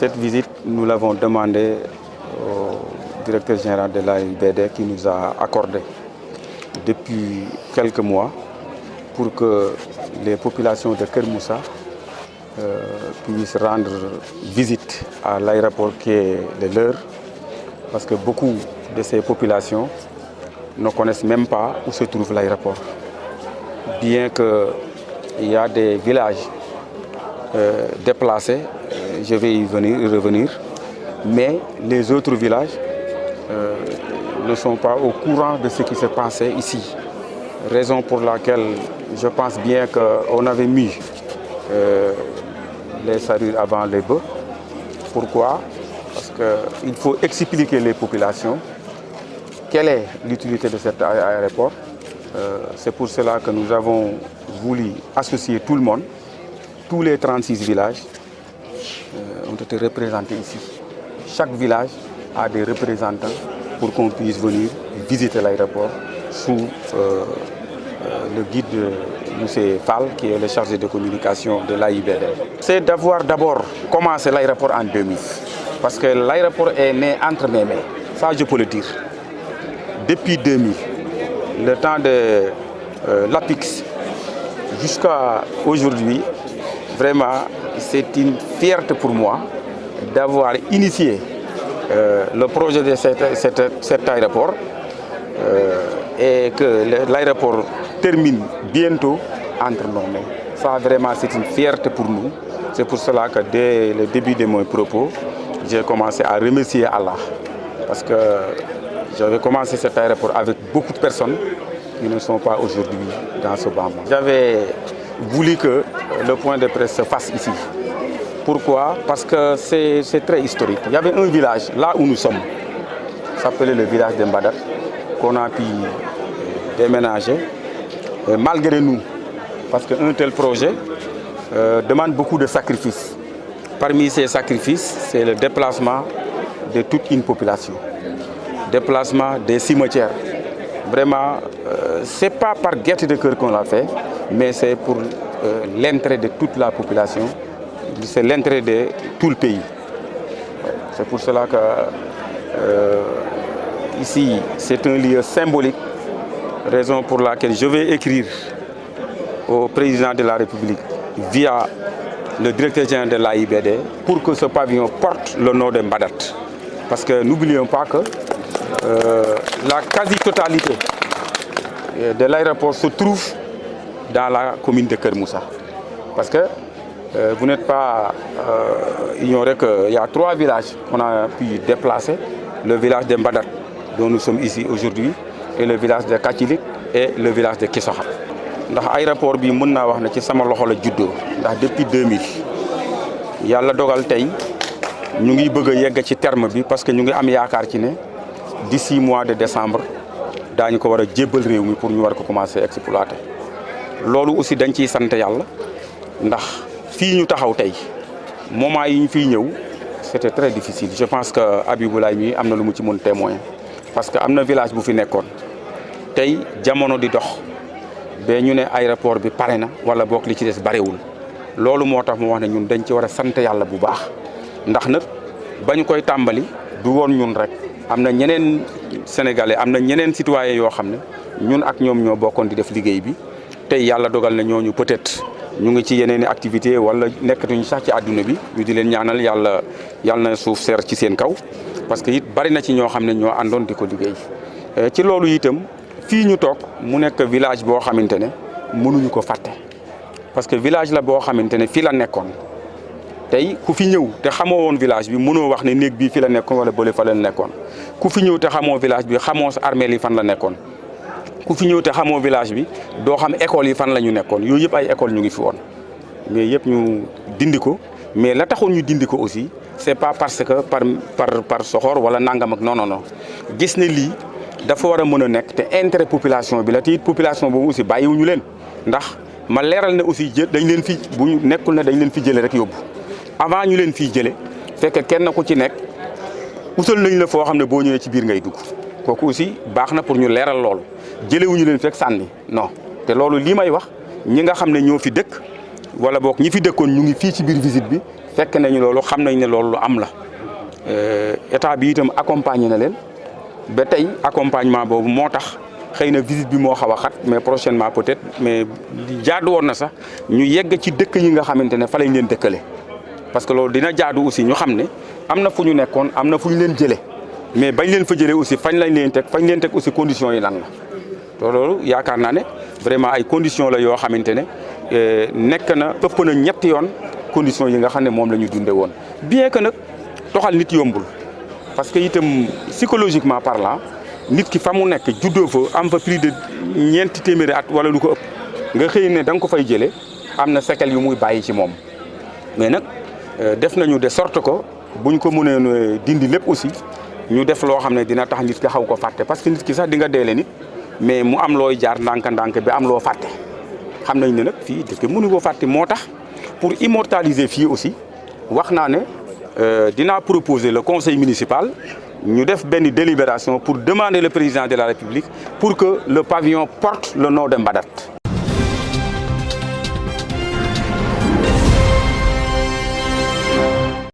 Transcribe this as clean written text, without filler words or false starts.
Cette visite, nous l'avons demandée au directeur général de l'AIBD qui nous a accordé depuis quelques mois pour que les populations de Keur-Moussa puissent rendre visite à l'aéroport qui est le leur, parce que beaucoup de ces populations ne connaissent même pas où se trouve l'aéroport. Bien qu'il y a des villages déplacés, je vais y revenir, mais les autres villages ne sont pas au courant de ce qui se passait ici. Raison pour laquelle je pense bien qu'on avait mis les charrues avant les bœufs. Pourquoi? Parce qu'il faut expliquer les populations quelle est l'utilité de cet aéroport. C'est pour cela que nous avons voulu associer tout le monde. Tous les 36 villages ont été représentés ici. Chaque village a des représentants pour qu'on puisse venir visiter l'aéroport sous le guide de M. Fall, qui est le chargé de communication de l'AIBD. C'est d'avoir d'abord commencé l'aéroport en 2000, parce que l'aéroport est né entre mes mains, ça je peux le dire. Depuis 2000, le temps de l'APIX jusqu'à aujourd'hui, vraiment, c'est une fierté pour moi d'avoir initié le projet de cet aéroport et que l'aéroport termine bientôt entre nos mains. Ça, vraiment, c'est une fierté pour nous. C'est pour cela que dès le début de mes propos, j'ai commencé à remercier Allah. Parce que j'avais commencé cet aéroport avec beaucoup de personnes qui ne sont pas aujourd'hui dans ce banc. J'avais voulu que le point de presse se fasse ici. Pourquoi? Parce que c'est très historique. Il y avait un village, là où nous sommes, ça s'appelait le village de Mbadat, qu'on a pu déménager, malgré nous. Parce qu'un tel projet demande beaucoup de sacrifices. Parmi ces sacrifices, c'est le déplacement de toute une population, déplacement des cimetières. Vraiment, ce n'est pas par gaieté de cœur qu'on l'a fait, mais c'est pour l'intérêt de toute la population, c'est l'intérêt de tout le pays. C'est pour cela que ici, c'est un lieu symbolique, raison pour laquelle je vais écrire au président de la République via le directeur général de l'AIBD pour que ce pavillon porte le nom de Mbadat. Parce que n'oublions pas que la quasi-totalité de l'aéroport se trouve dans la commune de Keur-Moussa. Parce que vous n'êtes pas ignoré qu'il y a 3 villages qu'on a pu déplacer. Le village de Mbadat, dont nous sommes ici aujourd'hui, et le village de Katilik et le village de Kisoha. L'aéroport bi mën naa wax ne ci sama loxo la juddoo ndax depuis 2000 yàlla dogal tey ñu ngi bëgg a yegg ci terme bi parce que ñu ngi am yaakaar ci ne d'ici mois de décembre daañu ko war a jébbal réew mi pour ñu war ko commencer exploiter. Loolu aussi dañ ciy sant yàlla ndax fii ñu taxaw tey moment yi ñu fiy ñëw c'était très difficile. Je pense que Abiboulaye mi am na lu mu ci mën témoin parce que am na village bu fi nekkoon tey jamono di dox ba ñu ne aéroport bi pare na wala boog li ci des barewul. Loolu moo tax mu wax ne ñun dañ ci war a sant yàlla bu baax ndax nag ba ñu koy tàmbali du woon ñun rek am na ñeneen sénégalais am na ñeneen citoyens yoo xam ne ñun ak ñoom ñoo bokkoon di def liggéey bi tey yàlla dogal na ñooñu peut-être ñu ngi ci yeneen i activité wala nekkatuñu sax ci àdduna bi ñu di leen ñaanal yàlla na suuf seer ci seen kaw parce que it bari na ci ñoo xam ne ñoo àndoon di ko liggéey. Ci loolu itam fii ñu toog mu nekk village boo xamante ne mënuñu ko fàtte parce que village la boo xamante ne fii la nekkoon tey ku fi ñëw te xamoo woon village bi mënoo wax ne néeg bii fi la nekkoon wala bële fa la nekkoon ku fi ñëw te xamoo village bi xamoo armeel yi fan la nekkoon ku fi ñëw te xamoo village bi doo xam école yi fan la ñu nekkoon yooyu yëpp ay école ñu ngi fi woon mais yëpp ñu dindi ko mais la taxoon ñu dindi ko aussi c'est pas parce que par soxor wala nangam ak non gis ne lii dafa war a mën a nekk te intérêt population bi la te it population boobu aussi bàyyiwuñu leen ndax ma leeral ne aussi dañ leen fi bu ñu nekkul ne dañ leen fi jëlee rek yóbbu avant ñu leen fiy jëlee fekk kenn ku ci nekk utal nañ la foo xam ne boo ñëwee ci biir ngay dugg kooku aussi baax na pour ñu leeral loolu jëlewuñu leen fekk sànni non te loolu lii may wax ñi nga xam ne ñoo fi dëkk wala boog ñi fi dëkkoon ñu ngi fii ci biir visite bi fekk nañu loolu xam nañ ne loolu lu am la état bi itam accompagné na leen ba tey accompagnement boobu moo tax xëy na visite bi moo xaw a xat mais prochainement peut-être mais jaadu woon na sax ñu yegg ci dëkk yi nga xamante ne fa lañ leen dëkkale parce que loolu dina jaadu aussi ñu xam ne am na fu ñu nekkoon am na fu ñu leen jëlee mais bañ leen fa jëlee aussi fañ leen teg aussi conditions yi lan la te loolu yaakaar naa ne vraiment ay conditions la yoo xamante ne nekk na ëpp na ñetti yoon conditions yi nga xam ne moom la ñu dundee woon bien que nag toxal nit yombul parce que itam psychologiquement parlant nit ki fa mu nekk juddoo fa am fa plus de ñeenti téeméeri at wala lu ko ëpp nga xëy ne da nga ko fay jëlee am na séquelles yu muy bàyyi ci moom mais nag def nañu de sorte que buñ ko mënee dindi lépp aussi ñu def loo xam ne dina tax nit ki xaw ko fàtte parce que nit ki sax di nga deele nit mais mu am looy jaar ndànk-ndànk bi am loo fàtte xam nañ ne nag fii dëkk mënu ko fàtte moo tax pour immortaliser fii aussi wax naa ne dinaa proposer le conseil municipal ñu def benn délibération pour demander le président de la République pour que le pavillon porte le nom de Mbadat.